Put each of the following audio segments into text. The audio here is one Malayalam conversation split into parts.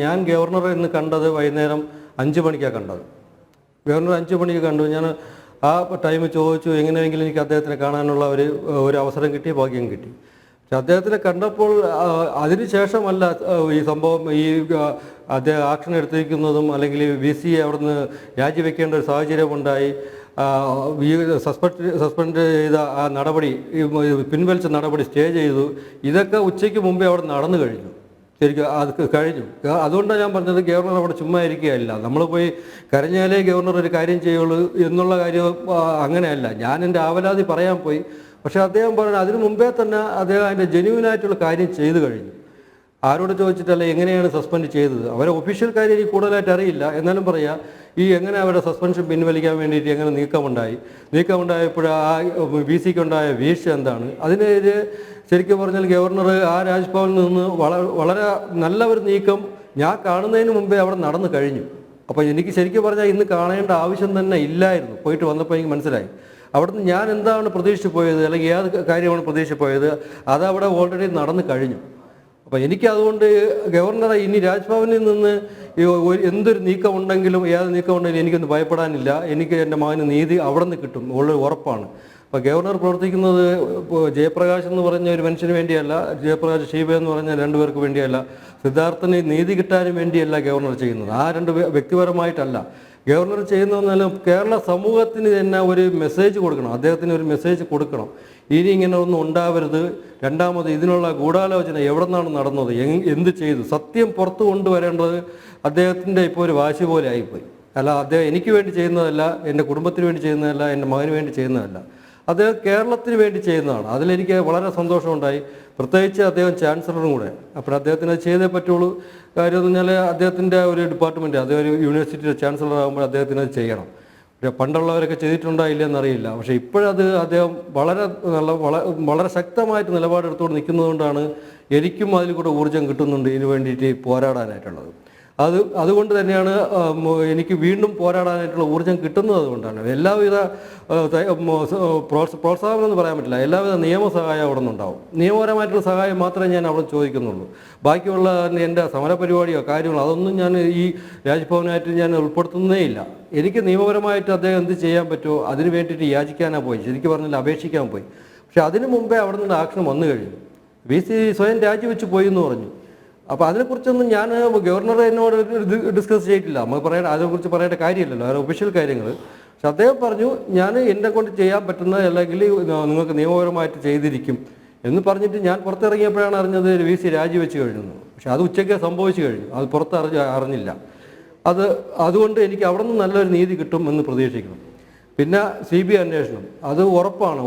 ഞാൻ ഗവർണറെ ഇന്ന് കണ്ടത് വൈകുന്നേരം 5 മണിക്കാണ് കണ്ടത്. ഗവർണർ 5 മണിക്ക് കണ്ടു. ഞാൻ ആ ടൈം ചോദിച്ചു എങ്ങനെയെങ്കിലും എനിക്ക് അദ്ദേഹത്തിനെ കാണാനുള്ള ഒരു അവസരം കിട്ടി, ഭാഗ്യം കിട്ടി. പക്ഷെ അദ്ദേഹത്തിനെ കണ്ടപ്പോൾ അതിന് ശേഷമല്ല ഈ സംഭവം, അദ്ദേഹം ആക്ഷൻ എടുത്തിരിക്കുന്നതും അല്ലെങ്കിൽ VC അവിടുന്ന് രാജിവെക്കേണ്ട ഒരു സാഹചര്യമുണ്ടായി. സസ്പെൻഡ് ചെയ്ത ആ നടപടി, പിൻവലിച്ച നടപടി സ്റ്റേ ചെയ്തു. ഇതൊക്കെ ഉച്ചയ്ക്ക് മുമ്പേ അവിടെ നടന്നു കഴിഞ്ഞു. ശരിക്കും അത് കഴിഞ്ഞു. അതുകൊണ്ടാണ് ഞാൻ പറഞ്ഞത് ഗവർണർ അവിടെ ചുമ്മാ ഇരിക്കുകയല്ല. നമ്മൾ പോയി കരഞ്ഞാലേ ഗവർണർ ഒരു കാര്യം ചെയ്യുള്ളൂ എന്നുള്ള കാര്യം അങ്ങനെയല്ല. ഞാൻ എൻ്റെ ആവലാതി പറയാൻ പോയി. പക്ഷേ അദ്ദേഹം പറഞ്ഞു അതിന് മുമ്പേ തന്നെ അദ്ദേഹം അതിൻ്റെ ജെന്യുവിനായിട്ടുള്ള കാര്യം ചെയ്തു കഴിഞ്ഞു. ആരോട് ചോദിച്ചിട്ടല്ല എങ്ങനെയാണ് സസ്പെൻഡ് ചെയ്തത്. അവരെ ഒഫീഷ്യൽ കാര്യം എനിക്ക് കൂടുതലായിട്ട് അറിയില്ല. എന്നാലും പറയാം, എങ്ങനെ അവരുടെ സസ്പെൻഷൻ പിൻവലിക്കാൻ വേണ്ടിയിട്ട് എങ്ങനെ നീക്കമുണ്ടായപ്പോൾ ആ VCക്ക് ഉണ്ടായ വീഴ്ച എന്താണ്, അതിനെതിരെ ശരിക്കും പറഞ്ഞാൽ ഗവർണർ ആ രാജ്ഭവനിൽ നിന്ന് വളരെ നല്ല ഒരു നീക്കം ഞാൻ കാണുന്നതിന് മുമ്പേ അവിടെ നടന്നു കഴിഞ്ഞു. അപ്പോൾ എനിക്ക് ശരിക്കും പറഞ്ഞാൽ ഇന്ന് കാണേണ്ട ആവശ്യം തന്നെ ഇല്ലായിരുന്നു. പോയിട്ട് വന്നപ്പോൾ എനിക്ക് മനസ്സിലായി അവിടുന്ന് ഞാൻ എന്താണ് പ്രതീക്ഷിച്ച് പോയത്, അല്ലെങ്കിൽ ഏത് കാര്യമാണ് പ്രതീക്ഷിച്ച് പോയത്, അതവിടെ ഓൾറെഡി നടന്നു കഴിഞ്ഞു. അപ്പോൾ എനിക്കതുകൊണ്ട് ഗവർണറെ ഇനി രാജ്ഭവനിൽ നിന്ന് എന്തൊരു നീക്കമുണ്ടെങ്കിലും ഏത് നീക്കമുണ്ടെങ്കിലും എനിക്കൊന്ന് ഭയപ്പെടാനില്ല. എനിക്ക് എൻ്റെ മകന് നീതി അവിടെ നിന്ന് കിട്ടും, ഉള്ളൊരു ഉറപ്പാണ്. അപ്പോൾ ഗവർണർ പ്രവർത്തിക്കുന്നത് ജയപ്രകാശ് എന്ന് പറഞ്ഞ ഒരു മനുഷ്യന് വേണ്ടിയല്ല, ജയപ്രകാശ് ഷീബ എന്ന് പറഞ്ഞ 2 പേർക്ക് വേണ്ടിയല്ല, സിദ്ധാർത്ഥന് നീതി കിട്ടാനും വേണ്ടിയല്ല ഗവർണർ ചെയ്യുന്നത്. ആ 2 വ്യക്തിപരമായിട്ടല്ല ഗവർണർ ചെയ്യുന്നതെന്നാലും കേരള സമൂഹത്തിന് തന്നെ ഒരു മെസ്സേജ് കൊടുക്കണം, അദ്ദേഹത്തിന് ഒരു മെസ്സേജ് കൊടുക്കണം. ഇനി ഇങ്ങനെ ഒന്നും ഉണ്ടാവരുത്. രണ്ടാമത് ഇതിനുള്ള ഗൂഢാലോചന എവിടെ നിന്നാണ് നടന്നത്, എന്ത് ചെയ്തു, സത്യം പുറത്തു കൊണ്ടുവരേണ്ടത് അദ്ദേഹത്തിൻ്റെ ഇപ്പോൾ ഒരു വാശി പോലെ ആയിപ്പോയി. അല്ല, അദ്ദേഹം എനിക്ക് വേണ്ടി ചെയ്യുന്നതല്ല, എൻ്റെ കുടുംബത്തിന് വേണ്ടി ചെയ്യുന്നതല്ല, എൻ്റെ മകന് വേണ്ടി ചെയ്യുന്നതല്ല, അദ്ദേഹം കേരളത്തിന് വേണ്ടി ചെയ്യുന്നതാണ്. അതിലെനിക്ക് വളരെ സന്തോഷമുണ്ടായി. പ്രത്യേകിച്ച് അദ്ദേഹം ചാൻസലറും കൂടെ. അപ്പോൾ അദ്ദേഹത്തിന് അത് ചെയ്തേ പറ്റുള്ളൂ. കാര്യം എന്ന് പറഞ്ഞാൽ അദ്ദേഹത്തിൻ്റെ ഒരു ഡിപ്പാർട്ട്മെൻറ്റ്, അദ്ദേഹം ഒരു യൂണിവേഴ്സിറ്റിയുടെ ചാൻസലർ ആകുമ്പോൾ അദ്ദേഹത്തിന് അത് ചെയ്യണം. പക്ഷേ പണ്ടുള്ളവരൊക്കെ ചെയ്തിട്ടുണ്ടായില്ലെന്നറിയില്ല. പക്ഷേ ഇപ്പോഴത് അദ്ദേഹം വളരെ ശക്തമായിട്ട് നിലപാടെടുത്തുകൊണ്ട് നിൽക്കുന്നതുകൊണ്ടാണ് എനിക്കും അതിൽ കൂടെ ഊർജ്ജം കിട്ടുന്നുണ്ട് ഇതിനു വേണ്ടിയിട്ട് പോരാടാനായിട്ടുള്ളത്. അതുകൊണ്ട് തന്നെയാണ് എനിക്ക് വീണ്ടും പോരാടാനായിട്ടുള്ള ഊർജ്ജം കിട്ടുന്നത്. അതുകൊണ്ടാണ് എല്ലാവിധ പ്രോത്സാഹനം എന്ന് പറയാൻ പറ്റില്ല, എല്ലാവിധ നിയമസഹായം അവിടെ നിന്നുണ്ടാവും. നിയമപരമായിട്ടുള്ള സഹായം മാത്രമേ ഞാൻ അവിടെ ചോദിക്കുന്നുള്ളൂ. ബാക്കിയുള്ള എൻ്റെ സമരപരിപാടിയോ കാര്യങ്ങളോ അതൊന്നും ഞാൻ ഈ രാജ്ഭവനായിട്ട് ഞാൻ ഉൾപ്പെടുത്തുന്നേ ഇല്ല. എനിക്ക് നിയമപരമായിട്ട് അദ്ദേഹം എന്ത് ചെയ്യാൻ പറ്റുമോ അതിന് വേണ്ടിയിട്ട് യാചിക്കാനാണ് പോയി, ശരിക്കും പറഞ്ഞാൽ അപേക്ഷിക്കാൻ പോയി. പക്ഷെ അതിന് മുമ്പേ അവിടെ നിന്ന് ആക്ഷൻ വന്നു കഴിഞ്ഞു. VC സ്വയം രാജിവെച്ച് പോയി എന്ന് പറഞ്ഞു. അപ്പോൾ അതിനെക്കുറിച്ചൊന്നും ഞാൻ ഗവർണർ എന്നോട് ഡിസ്കസ് ചെയ്തിട്ടില്ല. നമുക്ക് അതിനെക്കുറിച്ച് പറയേണ്ട കാര്യമില്ലല്ലോ, അത് ഒഫീഷ്യൽ കാര്യങ്ങൾ. പക്ഷെ അദ്ദേഹം പറഞ്ഞു ഞാൻ എന്നെ കൊണ്ട് ചെയ്യാൻ പറ്റുന്ന അല്ലെങ്കിൽ നിങ്ങൾക്ക് നിയമപരമായിട്ട് ചെയ്തിരിക്കും എന്ന് പറഞ്ഞിട്ട് ഞാൻ പുറത്തിറങ്ങിയപ്പോഴാണ് അറിഞ്ഞത് VC രാജിവെച്ച് കഴിഞ്ഞു. പക്ഷെ അത് ഉച്ചയ്ക്ക് സംഭവിച്ചു കഴിഞ്ഞു, അത് അറിഞ്ഞില്ല. അതുകൊണ്ട് എനിക്ക് അവിടെ നിന്ന് നല്ലൊരു നീതി കിട്ടും എന്ന് പ്രതീക്ഷിക്കണം. പിന്നെ CBI അന്വേഷണം അത്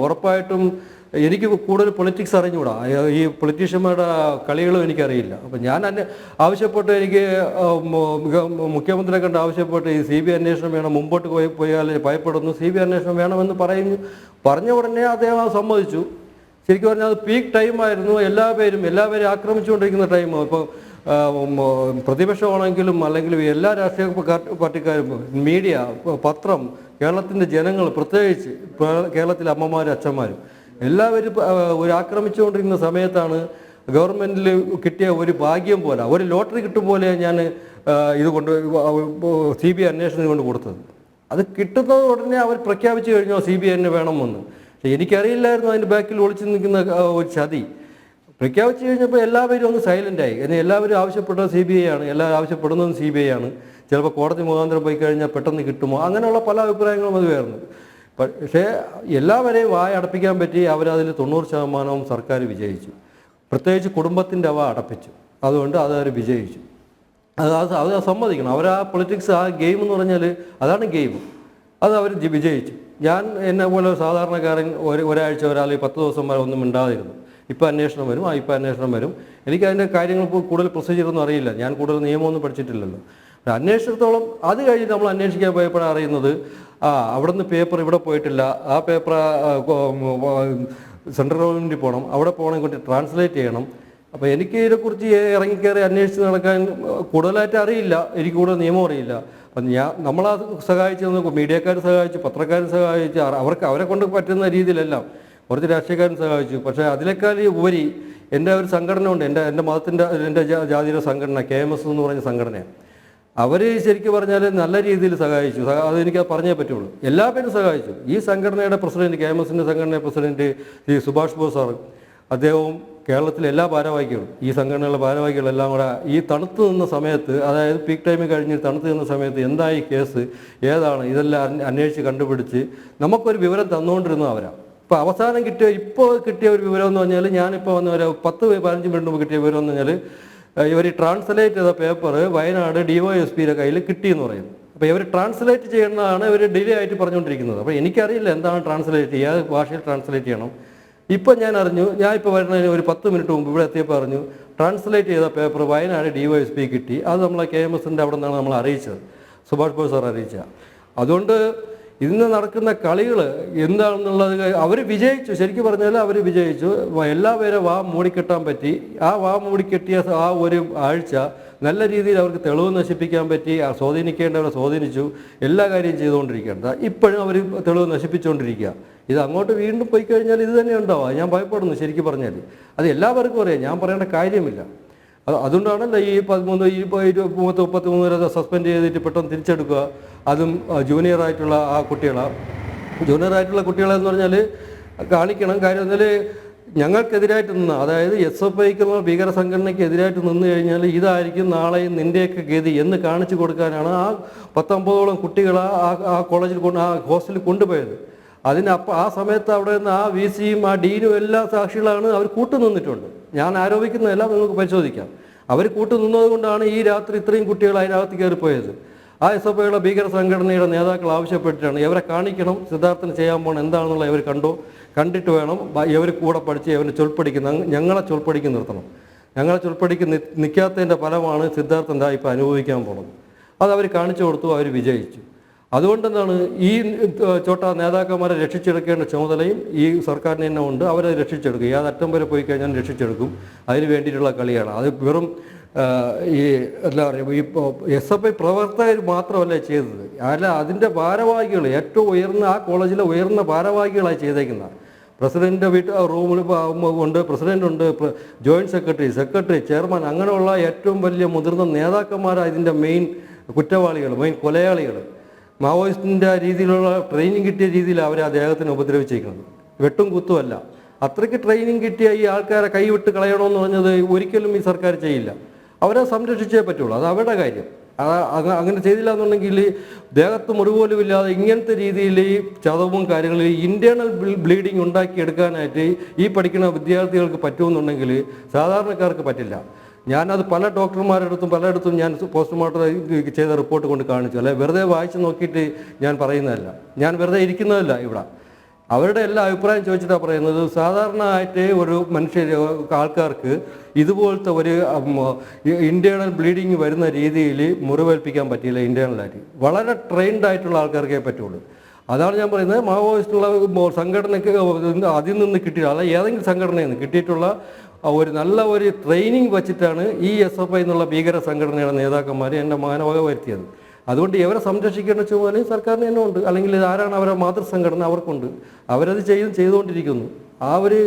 ഉറപ്പായിട്ടും എനിക്ക് കൂടുതൽ പൊളിറ്റിക്സ് അറിഞ്ഞുകൂടാ, ഈ പൊളിറ്റീഷ്യന്മാരുടെ കളികളും എനിക്കറിയില്ല. അപ്പം ഞാൻ ആവശ്യപ്പെട്ട് എനിക്ക് മുഖ്യമന്ത്രിയെ കണ്ട് ആവശ്യപ്പെട്ട് ഈ CBI അന്വേഷണം വേണം, മുമ്പോട്ട് പോയാൽ ഭയപ്പെടുന്നു, CBI അന്വേഷണം വേണമെന്ന് പറഞ്ഞ ഉടനെ അദ്ദേഹം സമ്മതിച്ചു. ശരിക്കും പറഞ്ഞാൽ അത് പീക്ക് ടൈമായിരുന്നു. എല്ലാവരും ആക്രമിച്ചുകൊണ്ടിരിക്കുന്ന ടൈം. ഇപ്പോൾ പ്രതിപക്ഷമാണെങ്കിലും അല്ലെങ്കിൽ എല്ലാ രാഷ്ട്രീയ പാർട്ടിക്കാരും, മീഡിയ, പത്രം, കേരളത്തിൻ്റെ ജനങ്ങൾ, പ്രത്യേകിച്ച് കേരളത്തിലെ അമ്മമാരും അച്ഛന്മാരും എല്ലാവരും ആക്രമിച്ചുകൊണ്ടിരിക്കുന്ന സമയത്താണ് ഗവൺമെൻറ്റിൽ കിട്ടിയ ഒരു ഭാഗ്യം പോലെ, ഒരു ലോട്ടറി കിട്ടും പോലെ ഞാൻ CBI അന്വേഷണം കൊണ്ട് കൊടുത്തത്. അത് കിട്ടുന്നത് ഉടനെ അവർ പ്രഖ്യാപിച്ചു കഴിഞ്ഞോ CBI തന്നെ വേണമെന്ന്. പക്ഷേ എനിക്കറിയില്ലായിരുന്നു അതിൻ്റെ ബാക്കിൽ ഒളിച്ചു നിൽക്കുന്ന ഒരു ചതി. പ്രഖ്യാപിച്ചു കഴിഞ്ഞപ്പോൾ എല്ലാവരും ഒന്ന് സൈലൻ്റായി. എല്ലാവരും ആവശ്യപ്പെട്ടത് CBI ആണ്, എല്ലാവരും ആവശ്യപ്പെടുന്നതും CBI ആണ്. ചിലപ്പോൾ കോടതി മുഖാന്തരം പോയി കഴിഞ്ഞാൽ പെട്ടെന്ന് കിട്ടുമോ, അങ്ങനെയുള്ള പല അഭിപ്രായങ്ങളും അത് വരുന്നു. പക്ഷേ എല്ലാവരെയും അടപ്പിക്കാൻ പറ്റി. അവരതിൽ 90% സർക്കാർ വിജയിച്ചു. പ്രത്യേകിച്ച് കുടുംബത്തിൻ്റെ അടപ്പിച്ചു. അതുകൊണ്ട് അവർ വിജയിച്ചു. അത് സമ്മതിക്കണം. അവർ പൊളിറ്റിക്സ്, ഗെയിം എന്ന് പറഞ്ഞാൽ അതാണ് ഗെയിം. അത് അവർ വിജയിച്ചു. ഞാൻ എന്നെ പോലെ സാധാരണക്കാരൻ ഒരാഴ്ച ഒരാൾ 10 ദിവസം വരെ ഒന്നും മിണ്ടാതിരുന്നു. ഇപ്പം അന്വേഷണം വരും. എനിക്ക് അതിൻ്റെ കാര്യങ്ങൾ കൂടുതൽ പ്രൊസീജിയറൊന്നും അറിയില്ല. ഞാൻ കൂടുതൽ നിയമമൊന്നും പഠിച്ചിട്ടില്ലല്ലോ. അന്വേഷണത്തോളം അത് കഴിഞ്ഞ് നമ്മൾ അന്വേഷിക്കാൻ പോയപ്പോഴാണ് അറിയുന്നത് അവിടുന്ന് പേപ്പർ ഇവിടെ പോയിട്ടില്ല, ആ പേപ്പർ സെൻട്രൽ ഗവൺമെൻറ്റിൽ പോകണം, അവിടെ പോകണമെങ്കിൽ ട്രാൻസ്ലേറ്റ് ചെയ്യണം. അപ്പോൾ എനിക്ക് ഇതിനെക്കുറിച്ച് ഇറങ്ങിക്കയറി അന്വേഷിച്ച് നടക്കാൻ കൂടുതലായിട്ട് അറിയില്ല, എനിക്ക് കൂടുതൽ നിയമം അറിയില്ല. അപ്പം നമ്മളാ സഹായിച്ചത് മീഡിയക്കാർ സഹായിച്ചു, പത്രക്കാർ സഹായിച്ചു, അവരെ കൊണ്ട് പറ്റുന്ന രീതിയിലെല്ലാം കുറച്ച് രാഷ്ട്രീയക്കാരും സഹായിച്ചു. പക്ഷേ അതിനേക്കാൾ ഉപരി എൻ്റെ ഒരു സംഘടന ഉണ്ട്, എൻ്റെ മതത്തിൻ്റെ എൻ്റെ ജാതിയുടെ സംഘടന KMS എന്ന് പറഞ്ഞ സംഘടനയാണ്. അവർ ശരിക്കും പറഞ്ഞാൽ നല്ല രീതിയിൽ സഹായിച്ചു. അതെനിക്ക് പറഞ്ഞേ പറ്റുള്ളൂ. എല്ലാ പേരും സഹായിച്ചു. ഈ സംഘടനയുടെ പ്രസിഡന്റ്, KMSൻ്റെ സംഘടനയുടെ president Shri Subhash boss sir, അദ്ദേഹവും കേരളത്തിലെ എല്ലാ ഭാരവാഹികളും, ഈ സംഘടനകളുടെ ഭാരവാഹികളെല്ലാം കൂടെ ഈ തണുത്ത് നിന്ന സമയത്ത്, അതായത് പീക്ക് ടൈമിൽ കഴിഞ്ഞ് തണുത്ത് നിന്ന സമയത്ത് എന്തായി കേസ്, ഏതാണ്, ഇതെല്ലാം അന്വേഷിച്ച് കണ്ടുപിടിച്ച് നമുക്കൊരു വിവരം തന്നുകൊണ്ടിരുന്നു അവരാണ്. ഇപ്പോൾ അവസാനം കിട്ടിയ ഒരു വിവരം എന്ന് പറഞ്ഞാൽ, ഞാനിപ്പോൾ വന്ന ഒരു 10-15 മിനിറ്റ് മുമ്പ് കിട്ടിയ വിവരം എന്ന് പറഞ്ഞാൽ, ഇവർ ട്രാൻസ്ലേറ്റ് ചെയ്ത പേപ്പർ വയനാട് DYSPയുടെ കയ്യിൽ കിട്ടിയെന്ന് പറയുന്നു. അപ്പോൾ ഇവർ ട്രാൻസ്ലേറ്റ് ചെയ്യണമെന്നാണ് ഇവർ ഡിലേ ആയിട്ട് പറഞ്ഞുകൊണ്ടിരിക്കുന്നത്. അപ്പോൾ എനിക്കറിയില്ല എന്താണ് ട്രാൻസ്ലേറ്റ് ചെയ്യുക, ഏത് ഭാഷയിൽ ട്രാൻസ്ലേറ്റ് ചെയ്യണം. ഇപ്പം ഞാൻ അറിഞ്ഞു, ഞാൻ ഇപ്പോൾ വരുന്നതിന് ഒരു 10 മിനിറ്റ് മുമ്പ് ഇവിടെ എത്തിയപ്പോൾ അറിഞ്ഞു, ട്രാൻസ്ലേറ്റ് ചെയ്ത പേപ്പർ വയനാട് DYSP കിട്ടി. അത് നമ്മളെ KMSൻ്റെ അവിടെ നിന്നാണ് നമ്മൾ അറിയിച്ചത്, സുഭാഷ് ബോസ് സാർ അറിയിച്ചത്. അതുകൊണ്ട് ഇന്ന് നടക്കുന്ന കളികൾ എന്താണെന്നുള്ളത് അവർ വിജയിച്ചു. ശരിക്കും പറഞ്ഞാൽ അവർ വിജയിച്ചു. എല്ലാവരും വാ മൂടിക്കെട്ടാൻ പറ്റി. ആ വാ മൂടിക്കെട്ടിയ ആ ഒരു ആഴ്ച നല്ല രീതിയിൽ അവർക്ക് തെളിവ് നശിപ്പിക്കാൻ പറ്റി. സ്വാധീനിക്കേണ്ടവരെ സ്വാധീനിച്ചു. എല്ലാ കാര്യം ചെയ്തുകൊണ്ടിരിക്കേണ്ടത്. ഇപ്പോഴും അവർ തെളിവ് നശിപ്പിച്ചുകൊണ്ടിരിക്കുക. ഇത് അങ്ങോട്ട് വീണ്ടും പോയി കഴിഞ്ഞാൽ ഇത് തന്നെ ഉണ്ടാവുക. ഞാൻ ഭയപ്പെടുന്നു ശരിക്കും പറഞ്ഞാൽ. അത് എല്ലാവർക്കും അറിയാം, ഞാൻ പറയേണ്ട കാര്യമില്ല. അതുകൊണ്ടാണല്ലോ ഈ 33 വരെ സസ്പെൻഡ് ചെയ്തിട്ട് പെട്ടെന്ന് തിരിച്ചെടുക്കുക. അതും ജൂനിയറായിട്ടുള്ള കുട്ടികളെന്ന് പറഞ്ഞാൽ കാണിക്കണം. കാര്യം എന്നാൽ ഞങ്ങൾക്കെതിരായിട്ട് നിന്ന്, അതായത് SFIക്ക് ഭീകര സംഘടനയ്ക്ക് എതിരായിട്ട് നിന്ന് കഴിഞ്ഞാൽ ഇതായിരിക്കും നാളെ നിൻ്റെയൊക്കെ ഗതി എന്ന് കാണിച്ചു കൊടുക്കാനാണ് ആ 19ഓളം കുട്ടികളെ ആ കോളേജിൽ ആ ഹോസ്റ്റലിൽ കൊണ്ടുപോയത്. ആ സമയത്ത് അവിടെ നിന്ന് ആ VCയും ആ ഡീനും എല്ലാ സാക്ഷികളാണ് അവർ കൂട്ടുനിന്നിട്ടുണ്ട്. ഞാൻ ആരോപിക്കുന്നതെല്ലാം നിങ്ങൾക്ക് പരിശോധിക്കാം. അവർ കൂട്ടുനിന്നത് കൊണ്ടാണ് ഈ രാത്രി ഇത്രയും കുട്ടികൾ അതിനകത്ത് കയറിപ്പോയത്. ആ SFIയുടെ ഭീകര സംഘടനയുടെ നേതാക്കൾ ആവശ്യപ്പെട്ടിട്ടാണ് ഇവരെ കാണിക്കണം, സിദ്ധാർത്ഥന് ചെയ്യാൻ പോകണം എന്താണെന്നുള്ള ഇവർ കണ്ടിട്ട് വേണം ഇവർ കൂടെ പഠിച്ച് ഇവരെ ഞങ്ങളെ ചൊൽപ്പടിക്ക് നിർത്തണം. ഞങ്ങളെ ചൊൽപ്പടിക്ക് നിൽക്കാത്തതിൻ്റെ ഫലമാണ് സിദ്ധാർത്ഥൻ എന്താ ഇപ്പോൾ അനുഭവിക്കാൻ പോകുന്നത്. അത് അവർ കാണിച്ചു കൊടുത്തു, അവർ വിജയിച്ചു. അതുകൊണ്ടെന്താണ് ഈ നേതാക്കന്മാരെ രക്ഷിച്ചെടുക്കേണ്ട ചുമതലയും ഈ സർക്കാരിന് തന്നെ ഉണ്ട്. അവരെ രക്ഷിച്ചെടുക്കും. ഏതറ്റം വരെ പോയി കഴിഞ്ഞാൽ രക്ഷിച്ചെടുക്കും. അതിന് വേണ്ടിയിട്ടുള്ള കളിയാണ്. അത് വെറും ഈ എന്താ പറയുക, ഇപ്പോൾ SFI പ്രവർത്തകർ മാത്രമല്ല ചെയ്തത്, അല്ല അതിൻ്റെ ഭാരവാഹികൾ, ഏറ്റവും ഉയർന്ന ആ കോളേജിലെ ഉയർന്ന ഭാരവാഹികളായി ചെയ്തേക്കുന്നത്. പ്രസിഡൻ്റ് റൂമിൽ ഉണ്ട്, പ്രസിഡൻ്റുണ്ട്, ജോയിൻറ്റ് സെക്രട്ടറി, ചെയർമാൻ, അങ്ങനെയുള്ള ഏറ്റവും വലിയ മുതിർന്ന നേതാക്കന്മാരാണ് ഇതിൻ്റെ മെയിൻ കുറ്റവാളികൾ, മെയിൻ കൊലയാളികൾ. മാവോയിസ്റ്റിൻ്റെ രീതിയിലുള്ള ട്രെയിനിങ് കിട്ടിയ രീതിയിൽ അവരെ അദ്ദേഹത്തിന് ഉപദ്രവിച്ചിരിക്കുന്നത്. വെട്ടും കുത്തുമല്ല. അത്രയ്ക്ക് ട്രെയിനിങ് കിട്ടിയ ഈ ആൾക്കാരെ കൈവിട്ട് കളയണമെന്ന് പറഞ്ഞത് ഒരിക്കലും ഈ സർക്കാർ ചെയ്യില്ല. അവരെ സംരക്ഷിച്ചേ പറ്റുള്ളൂ. അത് അവരുടെ കാര്യം. അങ്ങനെ ചെയ്തില്ല എന്നുണ്ടെങ്കിൽ ദേഹത്ത് മുറിപോലും ഇല്ലാതെ ഇങ്ങനത്തെ രീതിയിൽ ഈ ചതവും കാര്യങ്ങളിൽ ഇൻറ്റേർണൽ ബ്ലീഡിങ് ഉണ്ടാക്കിയെടുക്കാനായിട്ട് ഈ പഠിക്കുന്ന വിദ്യാർത്ഥികൾക്ക് പറ്റുമെന്നുണ്ടെങ്കിൽ സാധാരണക്കാർക്ക് പറ്റില്ല. ഞാനത് പല ഡോക്ടർമാരുടെ അടുത്തും പലയിടത്തും ഞാൻ പോസ്റ്റ്മോർട്ടം ചെയ്ത റിപ്പോർട്ട് കൊണ്ട് കാണിച്ചു. അല്ലെ വെറുതെ വായിച്ച് നോക്കിയിട്ട് ഞാൻ പറയുന്നതല്ല, ഞാൻ വെറുതെ ഇരിക്കുന്നതല്ല. ഇവിടെ അവരുടെ എല്ലാ അഭിപ്രായം ചോദിച്ചിട്ടാണ് പറയുന്നത്. സാധാരണ ആയിട്ട് ഒരു ആൾക്കാർക്ക് ഇതുപോലത്തെ ഒരു ഇൻറ്റേർണൽ ബ്ലീഡിങ് വരുന്ന രീതിയിൽ മുറിവേൽപ്പിക്കാൻ പറ്റിയില്ല. ഇൻറ്റേർണലായിട്ട് വളരെ ട്രെയിൻഡ് ആയിട്ടുള്ള ആൾക്കാർക്കേ പറ്റുള്ളൂ. അതാണ് ഞാൻ പറയുന്നത്. മാവോയിസ്റ്റുള്ള സംഘടനയ്ക്ക് അതിൽ നിന്ന് കിട്ടിയ, അല്ല ഏതെങ്കിലും സംഘടനയിൽ നിന്ന് കിട്ടിയിട്ടുള്ള നല്ല ഒരു ട്രെയിനിങ് വച്ചിട്ടാണ് ഈ SFI എന്നുള്ള ഭീകര സംഘടനയുടെ നേതാക്കന്മാർ എൻ്റെ മകനെ വകവരുത്തിയത്. അതുകൊണ്ട് ഇവരെ സംരക്ഷിക്കേണ്ട ചുമതലയും സർക്കാരിന് തന്നെ ഉണ്ട്. അല്ലെങ്കിൽ ആരാണ് അവരുടെ മാതൃസംഘടന, അവർക്കുണ്ട്. അവരത് ചെയ്തുകൊണ്ടിരിക്കുന്നു. ആ ഒരു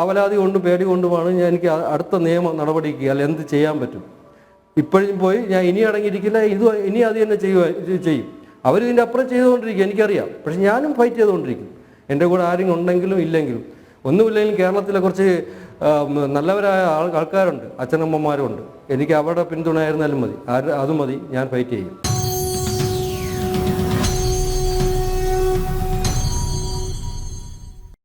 അവലാതി കൊണ്ടും പേടി കൊണ്ടുമാണ് എനിക്ക് അടുത്ത നിയമ നടപടിക്ക് അല്ല എന്ത് ചെയ്യാൻ പറ്റും. ഇപ്പോഴും പോയി ഞാൻ ഇനി അടങ്ങിയിരിക്കില്ല, ഇനി അത് തന്നെ ചെയ്യും. അവരിതിൻ്റെ അപ്പുറം ചെയ്തുകൊണ്ടിരിക്കും, എനിക്കറിയാം. പക്ഷെ ഞാനും ഫൈറ്റ് ചെയ്തുകൊണ്ടിരിക്കും. എൻ്റെ കൂടെ ആരെങ്കിലും ഉണ്ടെങ്കിലും ഇല്ലെങ്കിലും. ഒന്നുമില്ലെങ്കിലും കേരളത്തിലെ കുറച്ച് നല്ലവരായ ആൾക്കാരുണ്ട്, അച്ഛനമ്മമാരും ഉണ്ട്. എനിക്ക് അവരുടെ പിന്തുണയായിരുന്നാലും മതി, അത് മതി, ഞാൻ ഫൈറ്റ് ചെയ്യും.